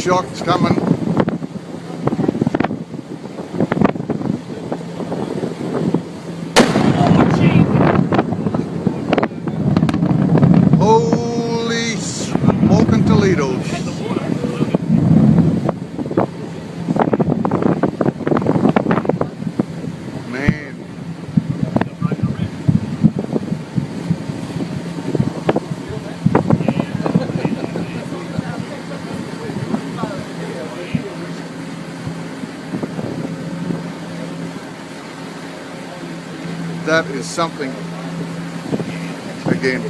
shock's coming. Holy smoking Toledos. Man. That is something, again,